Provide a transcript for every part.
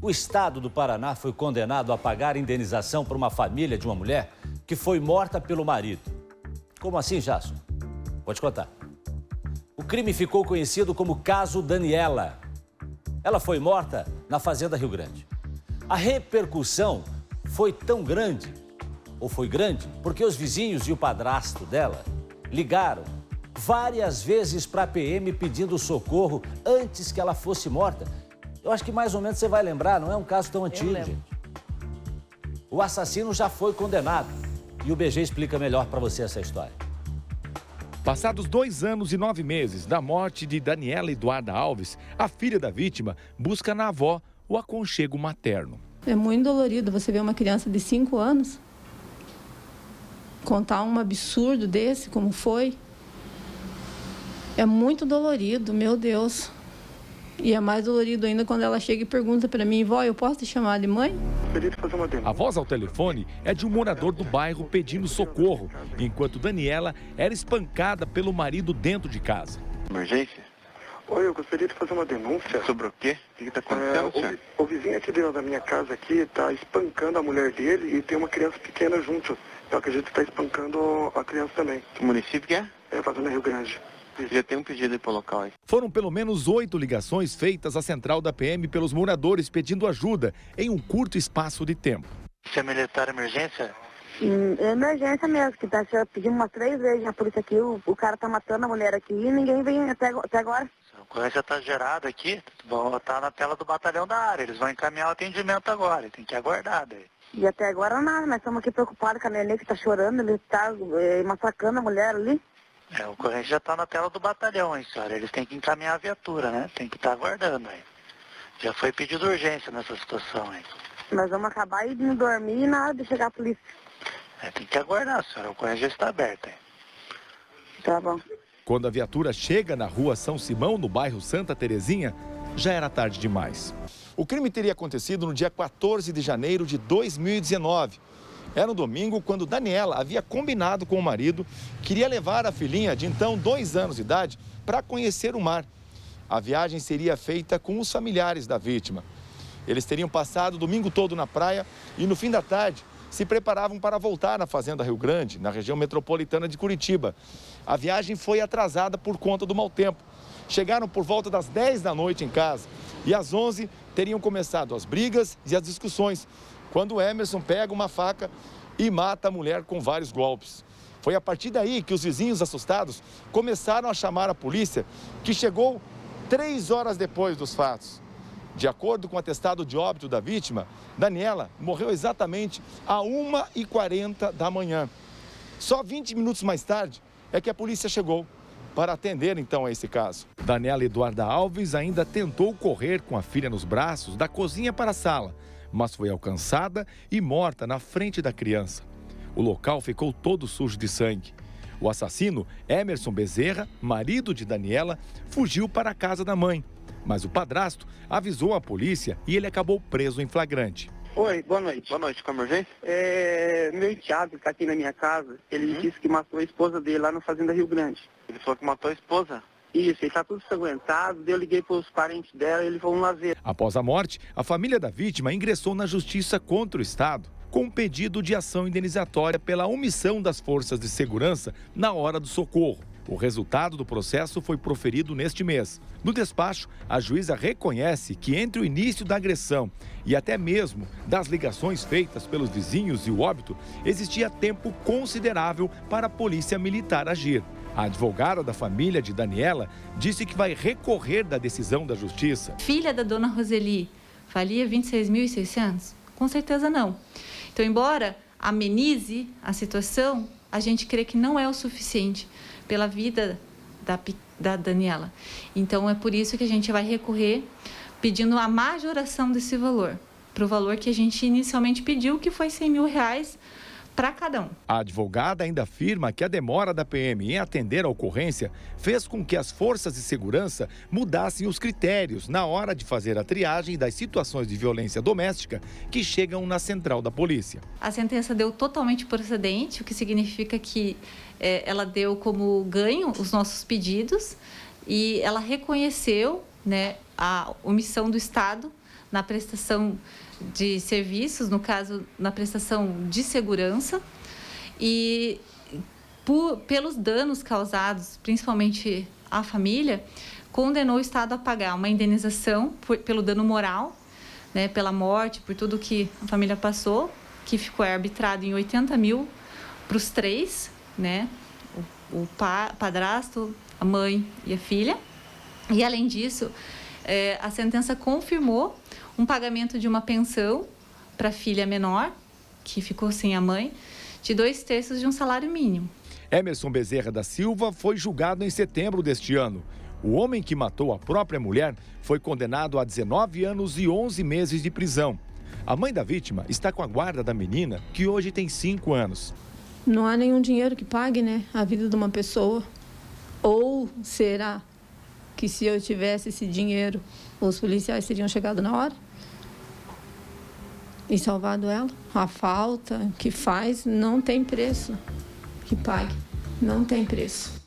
O estado do Paraná foi condenado a pagar indenização para uma família de uma mulher que foi morta pelo marido. Como assim, Jason? Vou te contar. O crime ficou conhecido como Caso Daniela. Ela foi morta na Fazenda Rio Grande. A repercussão foi tão grande, ou foi grande, porque os vizinhos e o padrasto dela ligaram várias vezes para a PM pedindo socorro antes que ela fosse morta. Eu acho que mais ou menos você vai lembrar, não é um caso tão antigo, gente. O assassino já foi condenado e o BG explica melhor para você essa história. Passados 2 anos e 9 meses da morte de Daniela Eduarda Alves, a filha da vítima busca na avó o aconchego materno. É muito dolorido você ver uma criança de 5 anos contar um absurdo desse, como foi. É muito dolorido, meu Deus. E é mais dolorido ainda quando ela chega e pergunta para mim: vó, eu posso te chamar de mãe? A voz ao telefone é de um morador do bairro pedindo socorro, enquanto Daniela era espancada pelo marido dentro de casa. Emergência? Oi, eu gostaria de fazer uma denúncia. Sobre o quê? O que está acontecendo, senhor? O vizinho aqui da minha casa aqui está espancando a mulher dele e tem uma criança pequena junto. Eu acredito que está espancando a criança também. Que município que é? É Fazenda Rio Grande. Já tem um pedido aí pro local aí. Foram pelo menos 8 ligações feitas à central da PM pelos moradores pedindo ajuda em um curto espaço de tempo. Isso é militar emergência? É emergência mesmo, que tá pedindo umas 3 vezes na polícia aqui, o cara tá matando a mulher aqui e ninguém vem até agora. A ocorrência tá gerada aqui, tá na tela do batalhão da área, eles vão encaminhar o atendimento agora, tem que aguardar daí. E até agora nada, nós estamos aqui preocupados com a neném que tá chorando, ele tá massacrando a mulher ali. A ocorrência já tá na tela do batalhão, hein, senhora, eles têm que encaminhar a viatura, né, tem que estar aguardando aí. Já foi pedido urgência nessa situação aí. Nós vamos acabar e não dormir e nada de chegar a polícia. Tem que aguardar, senhora, a ocorrência já está aberta aí. Tá bom. Quando a viatura chega na rua São Simão, no bairro Santa Terezinha, já era tarde demais. O crime teria acontecido no dia 14 de janeiro de 2019. Era um domingo quando Daniela havia combinado com o marido que iria levar a filhinha de então 2 anos de idade para conhecer o mar. A viagem seria feita com os familiares da vítima. Eles teriam passado o domingo todo na praia e no fim da tarde se preparavam para voltar na Fazenda Rio Grande, na região metropolitana de Curitiba. A viagem foi atrasada por conta do mau tempo. Chegaram por volta das 10 da noite em casa e às 11 teriam começado as brigas e as discussões, quando Emerson pega uma faca e mata a mulher com vários golpes. Foi a partir daí que os vizinhos assustados começaram a chamar a polícia, que chegou 3 horas depois dos fatos. De acordo com o atestado de óbito da vítima, Daniela morreu exatamente às 1h40 da manhã. Só 20 minutos mais tarde é que a polícia chegou para atender então a esse caso. Daniela Eduarda Alves ainda tentou correr com a filha nos braços da cozinha para a sala, mas foi alcançada e morta na frente da criança. O local ficou todo sujo de sangue. O assassino, Emerson Bezerra, marido de Daniela, fugiu para a casa da mãe. Mas o padrasto avisou a polícia e ele acabou preso em flagrante. Oi, boa noite. Boa noite, com emergência? Meu enteado está aqui na minha casa. Ele disse que matou a esposa dele lá na Fazenda Rio Grande. Ele falou que matou a esposa? Isso, ele está tudo ensanguentado. Eu liguei para os parentes dela e eles vão lá ver. Após a morte, a família da vítima ingressou na justiça contra o Estado com um pedido de ação indenizatória pela omissão das forças de segurança na hora do socorro. O resultado do processo foi proferido neste mês. No despacho, a juíza reconhece que entre o início da agressão e até mesmo das ligações feitas pelos vizinhos e o óbito, existia tempo considerável para a polícia militar agir. A advogada da família de Daniela disse que vai recorrer da decisão da justiça. Filha da dona Roseli valia 26.600? Com certeza não. Então, embora amenize a situação, a gente crê que não é o suficiente pela vida da Daniela. Então, é por isso que a gente vai recorrer pedindo a majoração desse valor, para o valor que a gente inicialmente pediu, que foi R$100 mil para cada um. A advogada ainda afirma que a demora da PM em atender a ocorrência fez com que as forças de segurança mudassem os critérios na hora de fazer a triagem das situações de violência doméstica que chegam na central da polícia. A sentença deu totalmente procedente, o que significa que ela deu como ganho os nossos pedidos e ela reconheceu, né, a omissão do Estado na prestação de serviços, no caso, na prestação de segurança, e pelos danos causados, principalmente à família, condenou o Estado a pagar uma indenização pelo dano moral, né, pela morte, por tudo que a família passou, que ficou arbitrado em 80 mil para os três, né, o padrasto, a mãe e a filha. E, além disso, a sentença confirmou um pagamento de uma pensão para a filha menor, que ficou sem a mãe, de 2/3 de um salário mínimo. Emerson Bezerra da Silva foi julgado em setembro deste ano. O homem que matou a própria mulher foi condenado a 19 anos e 11 meses de prisão. A mãe da vítima está com a guarda da menina, que hoje tem 5 anos. Não há nenhum dinheiro que pague, né, a vida de uma pessoa. Ou será que se eu tivesse esse dinheiro, os policiais teriam chegado na hora e salvado ela? A falta que faz não tem preço que pague. Não tem preço.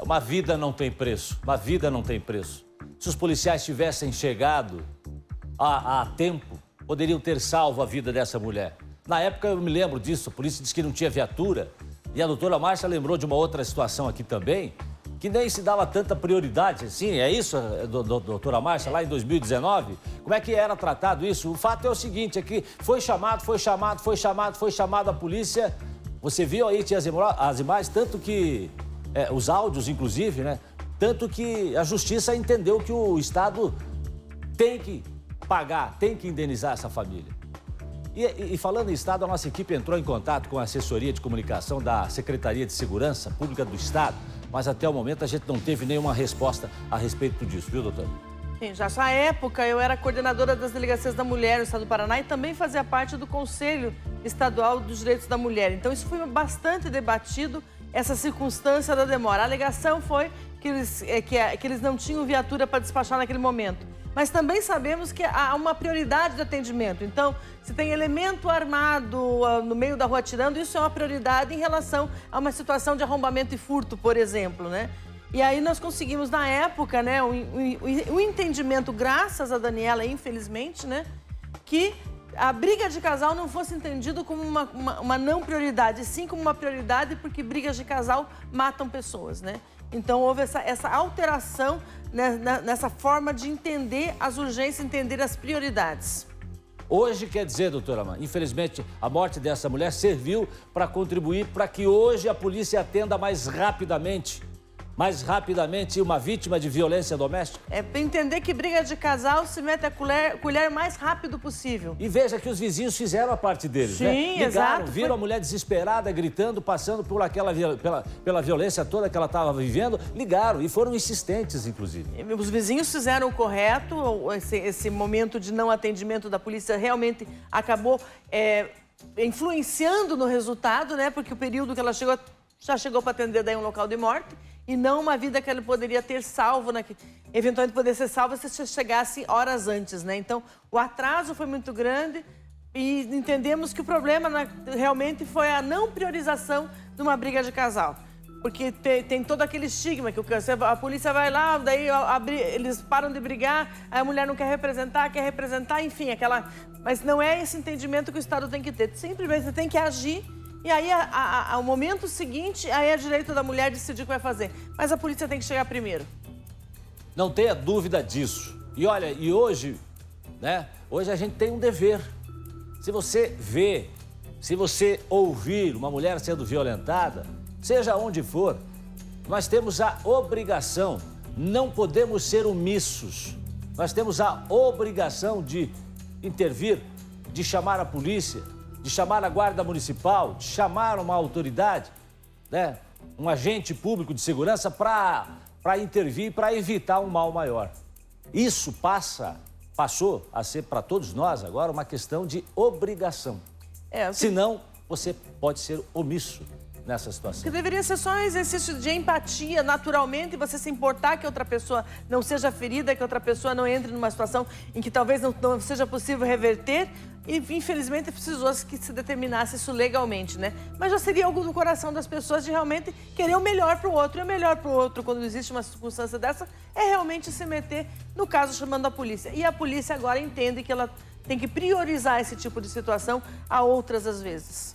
Uma vida não tem preço. Uma vida não tem preço. Se os policiais tivessem chegado a tempo, poderiam ter salvo a vida dessa mulher. Na época, eu me lembro disso, a polícia disse que não tinha viatura. E a doutora Márcia lembrou de uma outra situação aqui também, que nem se dava tanta prioridade, assim, é isso, doutora Márcia, lá em 2019? Como é que era tratado isso? O fato é o seguinte, é que foi chamado a polícia. Você viu aí, tinha as imagens, tanto que, os áudios, inclusive, né? Tanto que a justiça entendeu que o Estado tem que pagar, tem que indenizar essa família. E falando em Estado, a nossa equipe entrou em contato com a assessoria de comunicação da Secretaria de Segurança Pública do Estado, mas até o momento a gente não teve nenhuma resposta a respeito disso, viu, doutor? Sim, já nessa época eu era coordenadora das Delegacias da Mulher no Estado do Paraná e também fazia parte do Conselho Estadual dos Direitos da Mulher. Então isso foi bastante debatido, essa circunstância da demora. A alegação foi que eles não tinham viatura para despachar naquele momento. Mas também sabemos que há uma prioridade de atendimento. Então, se tem elemento armado no meio da rua atirando, isso é uma prioridade em relação a uma situação de arrombamento e furto, por exemplo, né? E aí nós conseguimos, na época, né, um entendimento, graças a Daniela, infelizmente, né, que a briga de casal não fosse entendido como uma não prioridade, sim como uma prioridade, porque brigas de casal matam pessoas, né? Então, houve essa alteração, né, nessa forma de entender as urgências, entender as prioridades. Hoje, quer dizer, doutora Amanda, infelizmente, a morte dessa mulher serviu para contribuir para que hoje a polícia atenda mais rapidamente uma vítima de violência doméstica? É para entender que briga de casal se mete a colher o mais rápido possível. E veja que os vizinhos fizeram a parte deles, né? Sim, Ligaram, exato. viram a mulher desesperada, gritando, passando pela violência toda que ela estava vivendo, ligaram e foram insistentes, inclusive. Os vizinhos fizeram o correto, esse momento de não atendimento da polícia realmente acabou influenciando no resultado, né? Porque o período que ela chegou, já chegou para atender daí um local de morte, e não uma vida que ela poderia ter salvo, eventualmente poder ser salva se chegasse horas antes, né? Então, o atraso foi muito grande e entendemos que o problema realmente foi a não priorização de uma briga de casal. Porque tem todo aquele estigma que a polícia vai lá, daí eles param de brigar, a mulher não quer representar, enfim, mas não é esse entendimento que o Estado tem que ter. Simplesmente você tem que agir. E aí, ao momento seguinte, aí é direito da mulher decidir o que vai fazer. Mas a polícia tem que chegar primeiro. Não tenha dúvida disso. E olha, hoje, né? Hoje a gente tem um dever. Se você vê, se você ouvir uma mulher sendo violentada, seja onde for, nós temos a obrigação, não podemos ser omissos. Nós temos a obrigação de intervir, de chamar a polícia, de chamar a guarda municipal, de chamar uma autoridade, né, um agente público de segurança para intervir, para evitar um mal maior. Isso passou a ser para todos nós agora uma questão de obrigação. Senão, você pode ser omisso. nessa situação? Que deveria ser só um exercício de empatia, naturalmente, você se importar que outra pessoa não seja ferida, que outra pessoa não entre numa situação em que talvez não seja possível reverter. E, infelizmente, precisou que se determinasse isso legalmente, né? Mas já seria algo do coração das pessoas de realmente querer o melhor para o outro. E o melhor para o outro, quando existe uma circunstância dessa, é realmente se meter, no caso, chamando a polícia. E a polícia agora entende que ela tem que priorizar esse tipo de situação a outras às vezes.